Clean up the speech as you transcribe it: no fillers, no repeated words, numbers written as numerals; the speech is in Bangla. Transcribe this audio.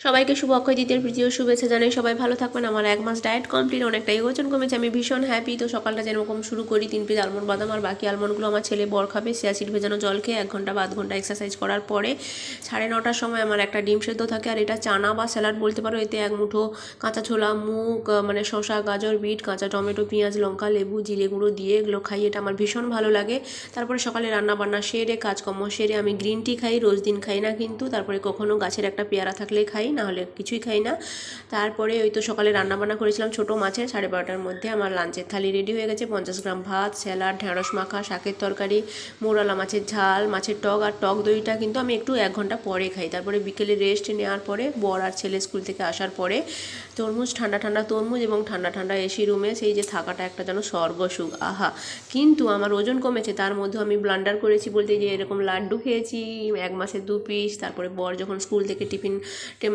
সবাইকে শুভ অক্ষয় তৃতীয়ার প্রীতীয় শুভেচ্ছা জানাই। সবাই ভালো থাকবেন। আমার 1 মাস ডায়েট কমপ্লিট, অনেকটাই ওজন কমেছে, আমি ভীষণ হ্যাপি। তো সকালটা যেরকম শুরু করি 3 পিস আলমন্ড বাদাম, আর বাকি আলমন্ডগুলো আমার ছেলে বর খাবে। সিয়াসিড ভেজানো জল খেয়ে 1 ঘন্টা বা আধ ঘন্টা এক্সারসাইজ করার পরে 9:30টার সময় আমার একটা ডিম সেদ্ধ থাকে, আর এটা চানা বা স্যালাড বলতে পারো। এতে 1 মুঠো কাঁচা ছোলা, মুগ, মানে শসা, গাজর, বিট, কাঁচা টমেটো, পেঁয়াজ, লঙ্কা, লেবু, জিরে গুঁড়ো দিয়ে এগুলো খাই। এটা আমার ভীষণ ভালো লাগে। তারপরে সকালে রান্না বান্না সেরে, কাজকর্ম সেরে আমি গ্রিন টি খাই। রোজ দিন খাই না কিন্তু, তারপরে কখনো গাছের একটা পেয়ারা থাকলে খাই, না হলে কিছুই খাই না। তারপরে ওই তো সকালে রান্নাবান্না করেছিলাম ছোটো মাছের, 12:30টার মধ্যে আমার লাঞ্চের থালি রেডি হয়ে গেছে। 50 গ্রাম ভাত, স্যালাড, ঢেঁড়স মাখা, শাকের তরকারি, মোরালা মাছের ঝাল, মাছের টক, আর টক দইটা কিন্তু আমি একটু 1 ঘন্টা পরে খাই। তারপরে বিকেলে রেস্ট নেওয়ার পরে বর আর ছেলে স্কুল থেকে আসার পরে তরমুজ, ঠান্ডা ঠান্ডা তরমুজ এবং ঠান্ডা ঠান্ডা এসি রুমে সেই যে থাকাটা একটা যেন স্বর্গসুখ, আহা। কিন্তু আমার ওজন কমেছে, তার মধ্যে আমি ব্লান্ডার করেছি বলতে যে এরকম লাড্ডু খেয়েছি 1 মাসে 2 পিস। তারপরে বর যখন স্কুল থেকে টিফিন